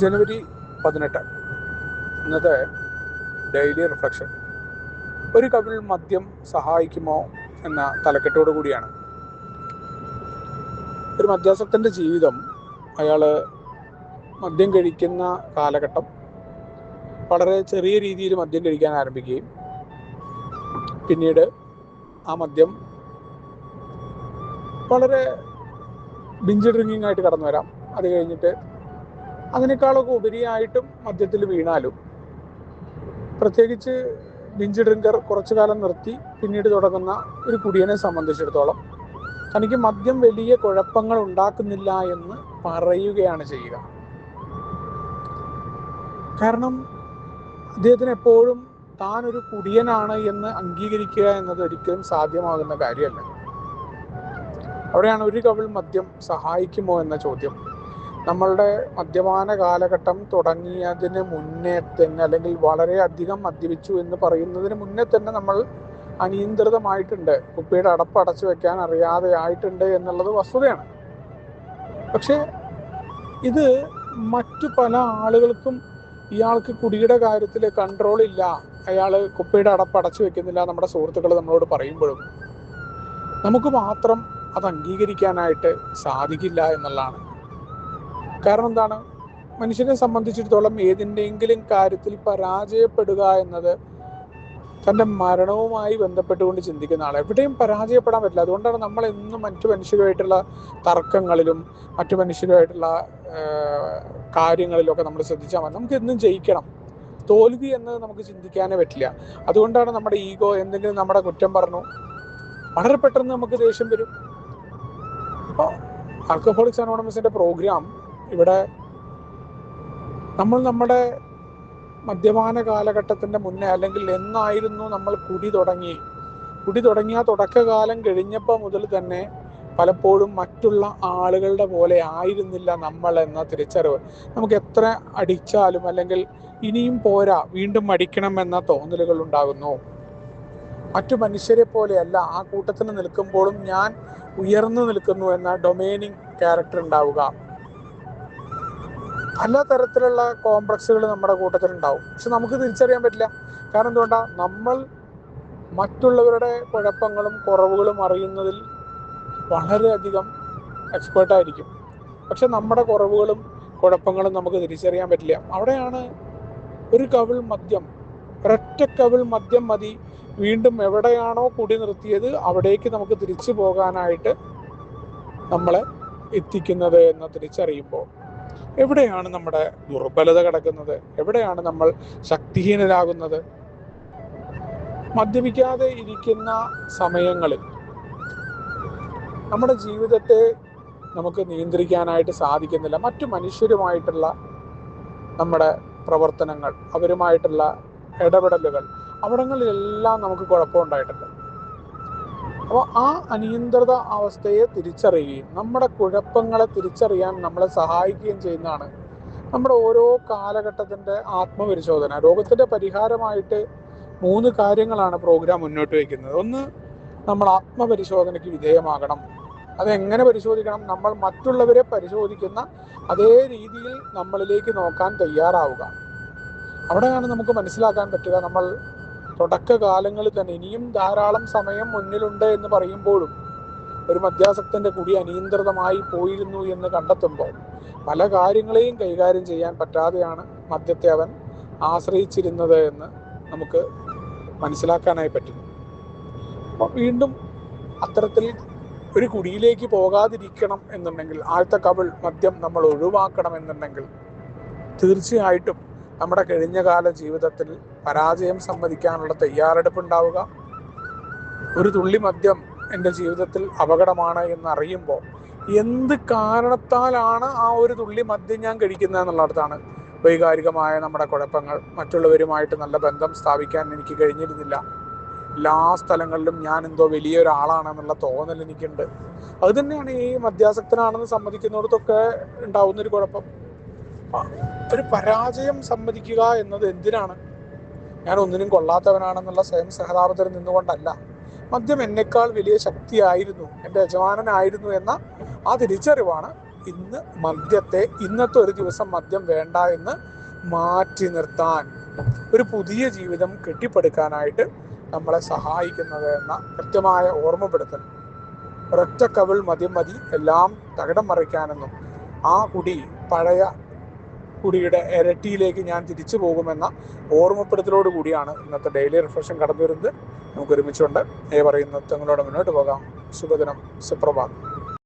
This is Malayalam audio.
ജനുവരി 18 ഇന്നത്തെ ഡെയിലി റിഫ്ലക്ഷൻ. ഒരു കവിൾ മദ്യം സഹായിക്കുമോ എന്ന തലക്കെട്ടോടു കൂടിയാണ്. ഒരു മദ്യാസക്തൻ്റെ ജീവിതം, അയാൾ മദ്യം കഴിക്കുന്ന കാലഘട്ടം വളരെ ചെറിയ രീതിയിൽ മദ്യം കഴിക്കാൻ ആരംഭിക്കുകയും പിന്നീട് ആ മദ്യം വളരെ ബിഞ്ച് ഡ്രിങ്കിങ് ആയിട്ട് കടന്നു വരാം. അത് കഴിഞ്ഞിട്ട് അതിനേക്കാളൊക്കെ ഉപരിയായിട്ടും മദ്യത്തിൽ വീണാലും, പ്രത്യേകിച്ച് ബിഞ്ച് ഡ്രിങ്കർ കുറച്ചു കാലം നിർത്തി പിന്നീട് തുടങ്ങുന്ന ഒരു കുടിയനെ സംബന്ധിച്ചിടത്തോളം തനിക്ക് മദ്യം വലിയ കുഴപ്പങ്ങൾ ഉണ്ടാക്കുന്നില്ല എന്ന് പറയുകയാണ് ചെയ്യുക. കാരണം അദ്ദേഹത്തിന് എപ്പോഴും താൻ ഒരു കുടിയനാണ് എന്ന് അംഗീകരിക്കുക എന്നത് ഒരിക്കലും സാധ്യമാകുന്ന കാര്യമല്ല. അവിടെയാണ് ഒരു കവിൾ മദ്യം സഹായിക്കുമോ എന്ന ചോദ്യം. നമ്മളുടെ മദ്യപാന കാലഘട്ടം തുടങ്ങിയതിന് മുന്നേ തന്നെ, അല്ലെങ്കിൽ വളരെയധികം മദ്യപിച്ചു എന്ന് പറയുന്നതിന് മുന്നേ തന്നെ നമ്മൾ അനിയന്ത്രിതമായിട്ടുണ്ട്, കുപ്പിയുടെ അടപ്പ് അടച്ചു വെക്കാൻ അറിയാതെ ആയിട്ടുണ്ട് എന്നുള്ളത് വസ്തുതയാണ്. പക്ഷേ ഇത് മറ്റു പല ആളുകൾക്കും ഇയാൾക്ക് കുടിയുടെ കാര്യത്തിൽ കൺട്രോൾ ഇല്ല, അയാൾ കുപ്പിയുടെ അടപ്പ് അടച്ചു വെക്കുന്നില്ല, നമ്മുടെ സുഹൃത്തുക്കൾ നമ്മളോട് പറയുമ്പോഴും നമുക്ക് മാത്രം അത് അംഗീകരിക്കാനായിട്ട് സാധിക്കില്ല എന്നുള്ളതാണ്. കാരണം എന്താണ്? മനുഷ്യനെ സംബന്ധിച്ചിടത്തോളം ഏതിൻ്റെയെങ്കിലും കാര്യത്തിൽ പരാജയപ്പെടുക എന്നത് തൻ്റെ മരണവുമായി ബന്ധപ്പെട്ടുകൊണ്ട് ചിന്തിക്കുന്ന ആൾ എവിടെയും പരാജയപ്പെടാൻ പറ്റില്ല. അതുകൊണ്ടാണ് നമ്മൾ എന്നും മറ്റു മനുഷ്യരുമായിട്ടുള്ള തർക്കങ്ങളിലും മറ്റു മനുഷ്യരുമായിട്ടുള്ള കാര്യങ്ങളിലൊക്കെ നമ്മൾ ശ്രദ്ധിച്ചാൽ മതി. നമുക്ക് എന്നും ജയിക്കണം, തോൽവി എന്നത് നമുക്ക് ചിന്തിക്കാനേ പറ്റില്ല. അതുകൊണ്ടാണ് നമ്മുടെ ഈഗോ, എന്തെങ്കിലും നമ്മുടെ കുറ്റം പറഞ്ഞു വളരെ പെട്ടെന്ന് നമുക്ക് ദേഷ്യം വരും. അപ്പോൾ ആൽക്കഹോളിക്സ് അനോണിമസിൻ്റെ പ്രോഗ്രാം ഇവിടെ നമ്മൾ നമ്മുടെ മദ്യപാന കാലഘട്ടത്തിൻ്റെ മുന്നേ, അല്ലെങ്കിൽ എന്നായിരുന്നു നമ്മൾ കുടി തുടങ്ങിയ തുടക്കകാലം കഴിഞ്ഞപ്പോൾ മുതൽ തന്നെ പലപ്പോഴും മറ്റുള്ള ആളുകളുടെ പോലെ ആയിരുന്നില്ല നമ്മൾ എന്ന തിരിച്ചറിവ്. നമുക്ക് എത്ര അടിച്ചാലും, അല്ലെങ്കിൽ ഇനിയും പോരാ വീണ്ടും അടിക്കണം എന്ന തോന്നലുകൾ ഉണ്ടാകുന്നു. മറ്റു മനുഷ്യരെ പോലെയല്ല ആ കൂട്ടത്തിന് നിൽക്കുമ്പോഴും ഞാൻ ഉയർന്നു നിൽക്കുന്നു എന്ന ഡൊമൈനിങ് ക്യാരക്ടർ ഉണ്ടാവുക. പല തരത്തിലുള്ള കോംപ്ലക്സുകൾ നമ്മുടെ കൂട്ടത്തിലുണ്ടാവും. പക്ഷെ നമുക്ക് തിരിച്ചറിയാൻ പറ്റില്ല. കാരണം എന്തുകൊണ്ടാണ്? നമ്മൾ മറ്റുള്ളവരുടെ കുഴപ്പങ്ങളും കുറവുകളും അറിയുന്നതിൽ വളരെയധികം എക്സ്പേർട്ടായിരിക്കും. പക്ഷെ നമ്മുടെ കുറവുകളും കുഴപ്പങ്ങളും നമുക്ക് തിരിച്ചറിയാൻ പറ്റില്ല. അവിടെയാണ് ഒരു കവിൾ മദ്യം, ഒരൊറ്റ കവിൾ മദ്യം മതി വീണ്ടും എവിടെയാണോ കുടി നിർത്തിയത് അവിടേക്ക് നമുക്ക് തിരിച്ചു പോകാനായിട്ട് നമ്മളെ എത്തിക്കുന്നത് എന്ന് തിരിച്ചറിയുമ്പോൾ എവിടെയാണ് നമ്മുടെ ദുർബലത കിടക്കുന്നത്? എവിടെയാണ് നമ്മൾ ശക്തിഹീനരാകുന്നത്? മദ്യപിക്കാതെ ഇരിക്കുന്ന സമയങ്ങളിൽ നമ്മുടെ ജീവിതത്തെ നമുക്ക് നിയന്ത്രിക്കാനായിട്ട് സാധിക്കുന്നില്ല. മറ്റു മനുഷ്യരുമായിട്ടുള്ള നമ്മുടെ പ്രവർത്തനങ്ങൾ, അവരുമായിട്ടുള്ള ഇടപെടലുകൾ, അവിടങ്ങളിലെല്ലാം നമുക്ക് കുഴപ്പമുണ്ടായിട്ടുണ്ട്. അപ്പോൾ ആ അനിയന്ത്രിത അവസ്ഥയെ തിരിച്ചറിയുകയും നമ്മുടെ കുഴപ്പങ്ങളെ തിരിച്ചറിയാൻ നമ്മളെ സഹായിക്കുകയും ചെയ്യുന്നതാണ് നമ്മുടെ ഓരോ കാലഘട്ടത്തിൻ്റെ ആത്മപരിശോധന. രോഗത്തിൻ്റെ പരിഹാരമായിട്ട് 3 കാര്യങ്ങളാണ് പ്രോഗ്രാം മുന്നോട്ട് വയ്ക്കുന്നത്. ഒന്ന്, നമ്മൾ ആത്മപരിശോധനയ്ക്ക് വിധേയമാകണം. അതെങ്ങനെ പരിശോധിക്കണം? നമ്മൾ മറ്റുള്ളവരെ പരിശോധിക്കുന്ന അതേ രീതിയിൽ നമ്മളിലേക്ക് നോക്കാൻ തയ്യാറാവുക. അവിടെയാണ് നമുക്ക് മനസ്സിലാക്കാൻ പറ്റുക, നമ്മൾ തുടക്കകാലങ്ങളിൽ തന്നെ ഇനിയും ധാരാളം സമയം മുന്നിലുണ്ട് എന്ന് പറയുമ്പോഴും ഒരു മദ്യാസക്തൻ്റെ കുടി അനിയന്ത്രിതമായി പോയിരുന്നു എന്ന് കണ്ടെത്തുമ്പോൾ പല കാര്യങ്ങളെയും കൈകാര്യം ചെയ്യാൻ പറ്റാതെയാണ് മദ്യത്തെ അവൻ ആശ്രയിച്ചിരുന്നത് എന്ന് നമുക്ക് മനസ്സിലാക്കാനായി പറ്റുന്നു. അപ്പോൾ വീണ്ടും അത്തരത്തിൽ ഒരു കുടിയിലേക്ക് പോകാതിരിക്കണം എന്നുണ്ടെങ്കിൽ, ആദ്യത്തെ കവിൾ മദ്യം നമ്മൾ ഒഴിവാക്കണം എന്നുണ്ടെങ്കിൽ, തീർച്ചയായിട്ടും നമ്മുടെ കഴിഞ്ഞകാല ജീവിതത്തിൽ പരാജയം സമ്മതിക്കാനുള്ള തയ്യാറെടുപ്പ് ഉണ്ടാവുക. ഒരു തുള്ളി മദ്യം എൻ്റെ ജീവിതത്തിൽ അപകടമാണ് എന്നറിയുമ്പോൾ എന്ത് കാരണത്താലാണ് ആ ഒരു തുള്ളി മദ്യം ഞാൻ കഴിക്കുന്നത് എന്നുള്ളിടത്താണ് വൈകാരികമായ നമ്മുടെ കുഴപ്പങ്ങൾ. മറ്റുള്ളവരുമായിട്ട് നല്ല ബന്ധം സ്ഥാപിക്കാൻ എനിക്ക് കഴിഞ്ഞിരുന്നില്ല, എല്ലാ സ്ഥലങ്ങളിലും ഞാൻ എന്തോ വലിയൊരാളാണെന്നുള്ള തോന്നൽ എനിക്കുണ്ട്. അത് തന്നെയാണ് ഈ മദ്യാസക്തനാണെന്ന് സമ്മതിക്കുന്നിടത്തൊക്കെ ഉണ്ടാവുന്നൊരു കുഴപ്പം. ഒരു പരാജയം സമ്മതിക്കുക എന്നത് എന്തിനാണ്? ഞാൻ ഒന്നിനും കൊള്ളാത്തവനാണെന്നുള്ള സ്വയം സഹതാപത്തിൽ നിന്നുകൊണ്ടല്ല. മദ്യം എന്നെക്കാൾ വലിയ ശക്തിയായിരുന്നു, എൻ്റെ യജമാനനായിരുന്നു എന്ന ആ തിരിച്ചറിവാണ് ഇന്നത്തെ ഒരു ദിവസം മദ്യം വേണ്ട എന്ന് മാറ്റി നിർത്താൻ, ഒരു പുതിയ ജീവിതം കെട്ടിപ്പടുക്കാനായിട്ട് നമ്മളെ സഹായിക്കുന്നത് എന്ന കൃത്യമായ ഓർമ്മപ്പെടുത്തൽ. ഒരൊറ്റ കവിൾ മദ്യം മതി എല്ലാം തകിടം മറിക്കാനെന്നും ആ കുടി പഴയ കുടിയുടെ ഇരട്ടിയിലേക്ക് ഞാൻ തിരിച്ചു പോകുമെന്ന ഓർമ്മപ്പെടുത്തലോട് കൂടിയാണ് ഇന്നത്തെ ഡെയിലി റിഫ്രഷൻ കടന്നു വരുന്നത്. നമുക്ക് ഒരുമിച്ചുണ്ട് പറയുന്ന തങ്ങളോട് മുന്നോട്ട് പോകാം. ശുഭദിനം, സുപ്രഭാതം.